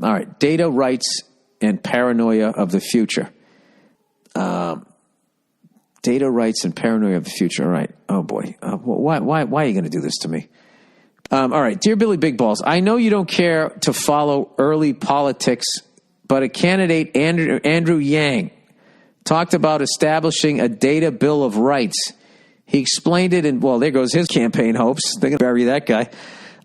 All right, data rights and paranoia of the future. Data rights and paranoia of the future. All right. Oh, boy. Why are you going to do this to me? All right. Dear Billy Big Balls, I know you don't care to follow early politics, but a candidate, Andrew Yang, talked about establishing a data bill of rights. He explained it in, well, there goes his campaign hopes. They're going to bury that guy.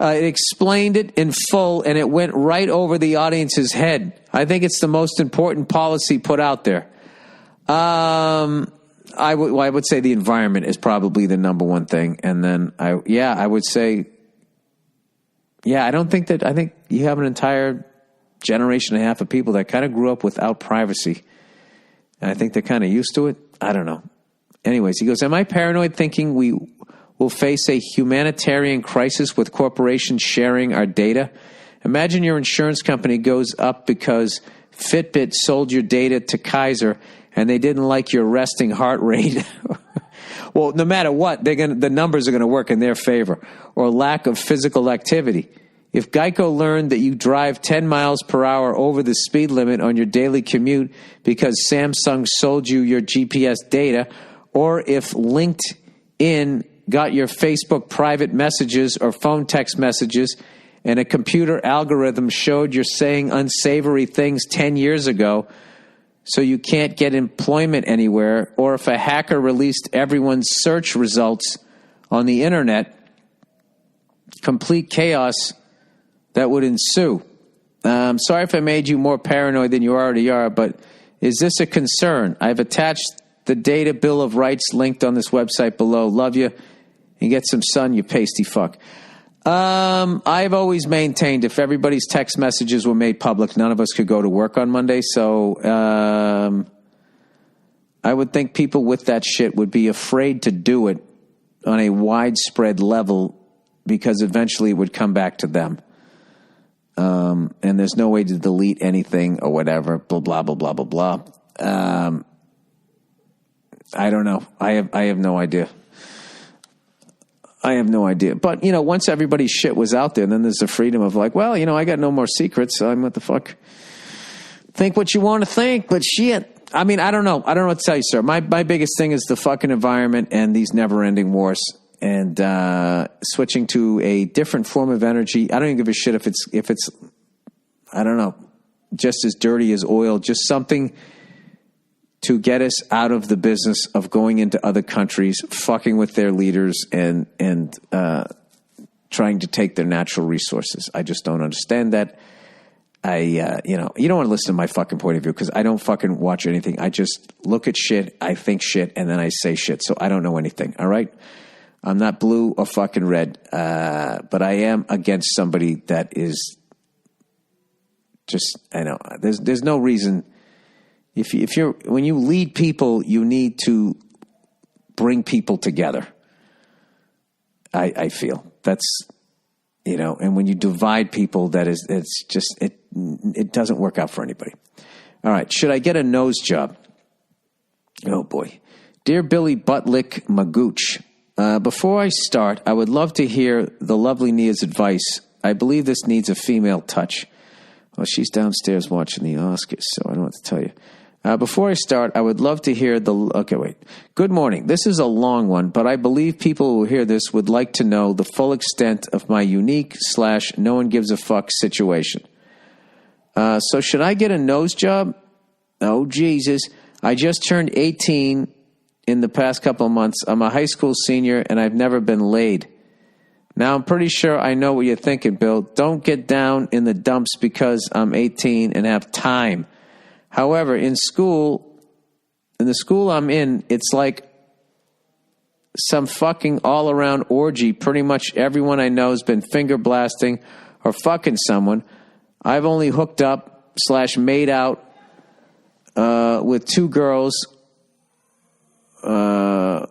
It explained it in full, and it went right over the audience's head. I think it's the most important policy put out there. I would say the environment is probably the number one thing. And then I would say, I think you have an entire generation and a half of people that kind of grew up without privacy. And I think they're kind of used to it. I don't know. Anyways, he goes, am I paranoid thinking we will face a humanitarian crisis with corporations sharing our data? Imagine your insurance company goes up because Fitbit sold your data to Kaiser and they didn't like your resting heart rate. Well, no matter what, the numbers are going to work in their favor. Or lack of physical activity. If Geico learned that you drive 10 miles per hour over the speed limit on your daily commute because Samsung sold you your GPS data, or if LinkedIn got your Facebook private messages or phone text messages and a computer algorithm showed you're saying unsavory things 10 years ago, so you can't get employment anywhere, or if a hacker released everyone's search results on the internet, complete chaos that would ensue. Sorry if I made you more paranoid than you already are, but is this a concern? I've attached the data bill of rights linked on this website below. Love you. And get some sun, you pasty fuck. I've always maintained if everybody's text messages were made public, none of us could go to work on Monday. So I would think people with that shit would be afraid to do it on a widespread level because eventually it would come back to them. And there's no way to delete anything or whatever, blah, blah, blah, blah, blah, blah. I don't know. I have no idea. I have no idea. But, once everybody's shit was out there, then there's the freedom of like, well, I got no more secrets. So I'm what the fuck. Think what you want to think, but shit. I mean, I don't know. I don't know what to tell you, sir. My biggest thing is the fucking environment and these never-ending wars and switching to a different form of energy. I don't even give a shit if it's I don't know, just as dirty as oil, just something to get us out of the business of going into other countries, fucking with their leaders, and trying to take their natural resources. I just don't understand that. You don't want to listen to my fucking point of view because I don't fucking watch anything. I just look at shit, I think shit, and then I say shit. So I don't know anything, all right? I'm not blue or fucking red, but I am against somebody that is just, I know, there's no reason. When you lead people, you need to bring people together. I feel that's, and when you divide people, it doesn't work out for anybody. All right. Should I get a nose job? Oh boy. Dear Billy Buttlick Magooch, before I start, I would love to hear the lovely Nia's advice. I believe this needs a female touch. Well, she's downstairs watching the Oscars, so I don't know what to tell you. Before I start, I would love to hear Good morning. This is a long one, but I believe people who hear this would like to know the full extent of my unique / no one gives a fuck situation. So should I get a nose job? Oh, Jesus. I just turned 18 in the past couple of months. I'm a high school senior, and I've never been laid. Now, I'm pretty sure I know what you're thinking, Bill. Don't get down in the dumps because I'm 18 and have time. However, in the school I'm in, it's like some fucking all-around orgy. Pretty much everyone I know has been finger blasting or fucking someone. I've only hooked up / made out with 2 girls,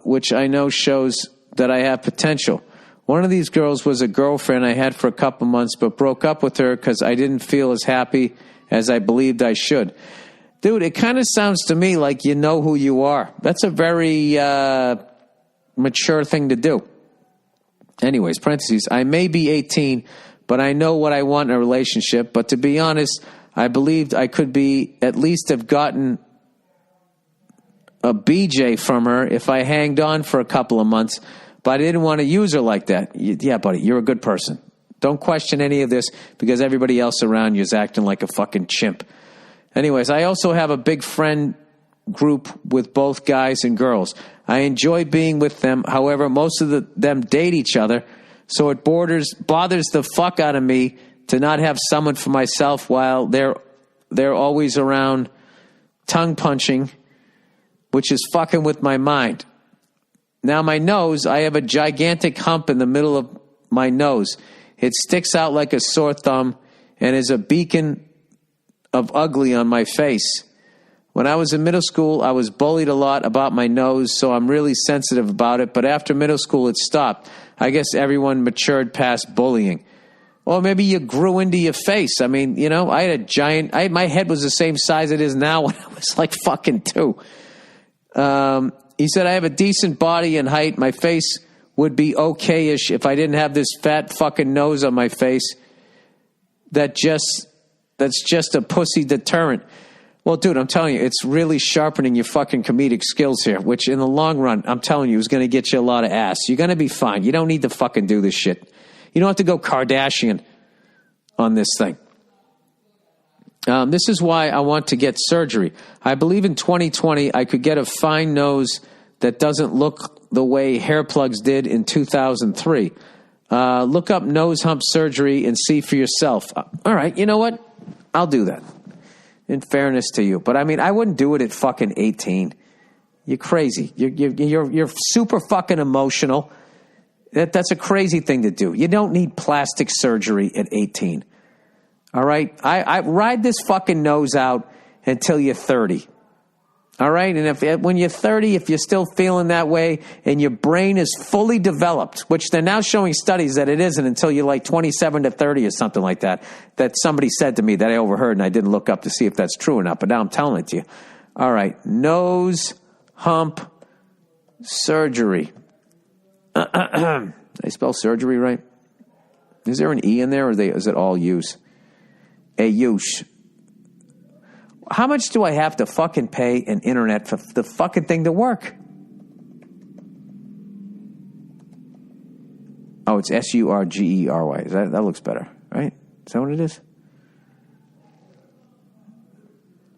which I know shows that I have potential. One of these girls was a girlfriend I had for a couple months, but broke up with her because I didn't feel as happy as I believed I should. Dude, it kind of sounds to me like you know who you are. That's a very mature thing to do. Anyways, parentheses, I may be 18, but I know what I want in a relationship. But to be honest, I believed I could be at least have gotten a BJ from her if I hanged on for a couple of months, but I didn't want to use her like that. Yeah, buddy, you're a good person. Don't question any of this because everybody else around you is acting like a fucking chimp. Anyways, I also have a big friend group with both guys and girls. I enjoy being with them. However, most of them date each other, so it bothers the fuck out of me to not have someone for myself while they're always around tongue punching, which is fucking with my mind. Now, my nose, I have a gigantic hump in the middle of my nose. It sticks out like a sore thumb and is a beacon of ugly on my face. When I was in middle school, I was bullied a lot about my nose, so I'm really sensitive about it. But after middle school, it stopped. I guess everyone matured past bullying. Or maybe you grew into your face. I mean, you know, I had my head was the same size it is now when I was like fucking 2. He said, I have a decent body and height. My face would be okay-ish if I didn't have this fat fucking nose on my face that's just a pussy deterrent. Well, dude, I'm telling you, it's really sharpening your fucking comedic skills here, which in the long run, I'm telling you, is going to get you a lot of ass. You're going to be fine. You don't need to fucking do this shit. You don't have to go Kardashian on this thing. This is why I want to get surgery. I believe in 2020 I could get a fine nose that doesn't look the way hair plugs did in 2003. Look up nose hump surgery and see for yourself. All right, you know what? I'll do that. In fairness to you. But I mean, I wouldn't do it at fucking 18. You're crazy. You're super fucking emotional. That's a crazy thing to do. You don't need plastic surgery at 18. All right? I ride this fucking nose out until you're 30. All right? And when you're 30, if you're still feeling that way and your brain is fully developed, which they're now showing studies that it isn't until you're like 27 to 30 or something like that somebody said to me that I overheard and I didn't look up to see if that's true or not, but now I'm telling it to you. All right. Nose hump surgery. Did I spell surgery right? Is there an E in there or is it all use? A use. How much do I have to fucking pay an internet for the fucking thing to work? Oh, it's Surgery. That looks better, right? Is that what it is?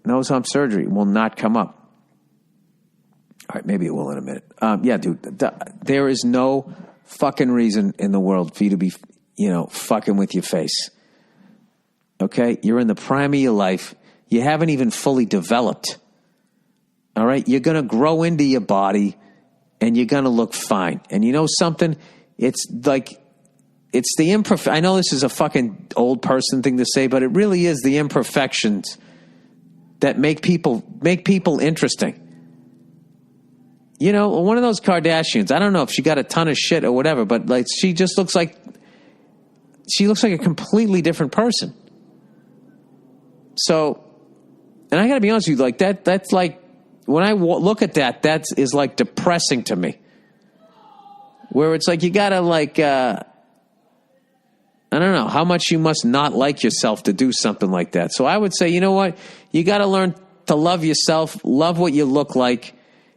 Nose hump surgery will not come up. All right, maybe it will in a minute. Yeah, dude, there is no fucking reason in the world for you to be, fucking with your face. Okay? You're in the prime of your life. You haven't even fully developed. All right? You're going to grow into your body and you're going to look fine. And you know something? It's the I know this is a fucking old person thing to say, but it really is the imperfections that make people interesting. One of those Kardashians, I don't know if she got a ton of shit or whatever, but like she looks like a completely different person. So, and I got to be honest with you, like that's like, when I look at that is like depressing to me. Where it's like, you got to like, I don't know how much you must not like yourself to do something like that. So I would say, you know what? You got to learn to love yourself, love what you look like,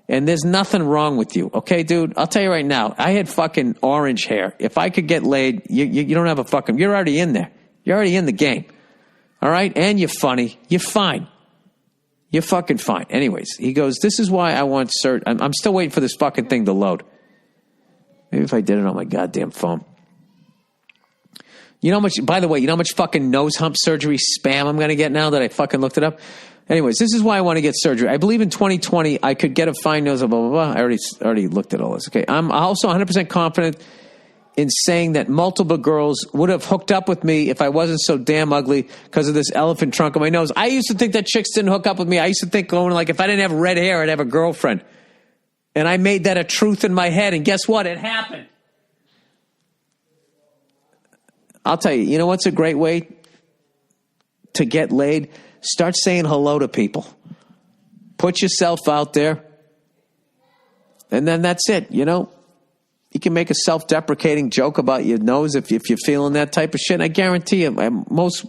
and there's nothing wrong with you. Okay, dude? I'll tell you right now, I had fucking orange hair. If I could get laid, you don't have you're already in there. You're already in the game. All right? And you're funny. You're fine. You're fucking fine. Anyways, he goes, this is why I want I'm still waiting for this fucking thing to load. Maybe if I did it on my goddamn phone. By the way, you know how much fucking nose hump surgery spam I'm going to get now that I fucking looked it up? Anyways, this is why I want to get surgery. I believe in 2020 I could get a fine nose, blah, blah, blah. I already looked at all this. Okay. I'm also 100% confident in saying that multiple girls would have hooked up with me if I wasn't so damn ugly because of this elephant trunk on my nose. I used to think that chicks didn't hook up with me. I used to think if I didn't have red hair, I'd have a girlfriend. And I made that a truth in my head. And guess what? It happened. I'll tell you, you know what's a great way to get laid? Start saying hello to people. Put yourself out there. And then that's it, You can make a self-deprecating joke about your nose if you're feeling that type of shit. And I guarantee you, most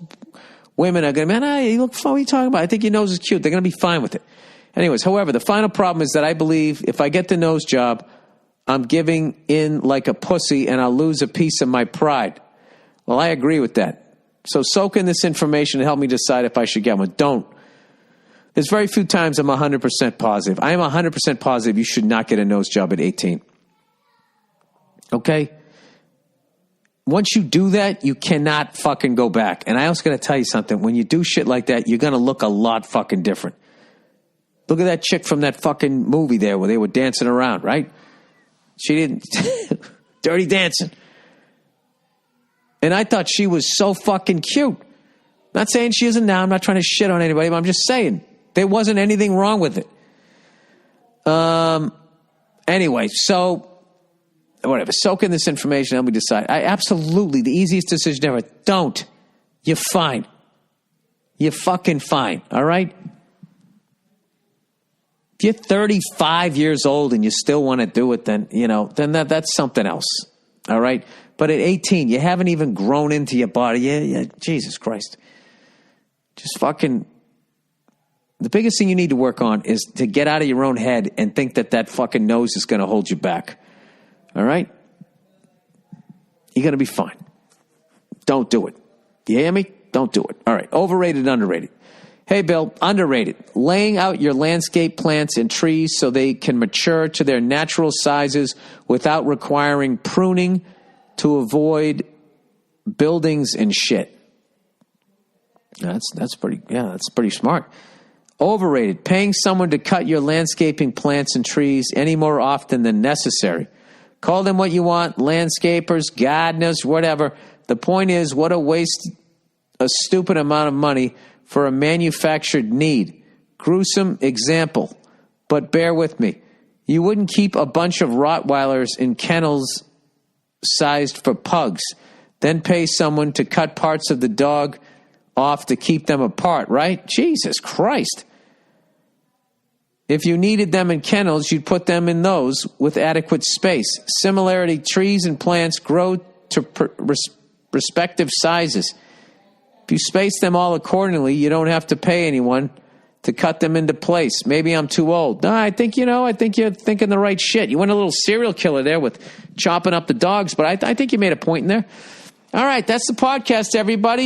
women are going to be, man, you look fun. What are you talking about? I think your nose is cute. They're going to be fine with it. Anyways, however, the final problem is that I believe if I get the nose job, I'm giving in like a pussy and I'll lose a piece of my pride. Well, I agree with that. So soak in this information and help me decide if I should get one. Don't. There's very few times I'm 100% positive. I am 100% positive you should not get a nose job at 18. Okay? Once you do that, you cannot fucking go back. And I also got to tell you something. When you do shit like that, you're going to look a lot fucking different. Look at that chick from that fucking movie there where they were dancing around, right? She didn't. Dirty Dancing. And I thought she was so fucking cute. Not saying she isn't now. I'm not trying to shit on anybody, but I'm just saying there wasn't anything wrong with it. Anyway, so whatever. Soak in this information. Help me decide. Absolutely, the easiest decision ever. Don't. You're fine. You're fucking fine. All right? If you're 35 years old and you still want to do it, then, that's something else. All right? But at 18, you haven't even grown into your body. Yeah, Jesus Christ. Just fucking, the biggest thing you need to work on is to get out of your own head and think that fucking nose is going to hold you back. All right? You're going to be fine. Don't do it. You hear me? Don't do it. All right. Overrated, underrated. Hey, Bill, underrated. Laying out your landscape plants and trees so they can mature to their natural sizes without requiring pruning to avoid buildings and shit. That's pretty smart. Overrated. Paying someone to cut your landscaping plants and trees any more often than necessary. Call them what you want, landscapers, gardeners, whatever. The point is, what a waste, a stupid amount of money for a manufactured need. Gruesome example, but bear with me. You wouldn't keep a bunch of Rottweilers in kennels sized for pugs, then pay someone to cut parts of the dog off to keep them apart, right? Jesus Christ. If you needed them in kennels, you'd put them in those with adequate space. Similarity, trees and plants grow to respective sizes. If you space them all accordingly, you don't have to pay anyone to cut them into place. Maybe I'm too old. No, I think you're thinking the right shit. You went a little serial killer there with chopping up the dogs, but I think you made a point in there. All right, that's the podcast, everybody.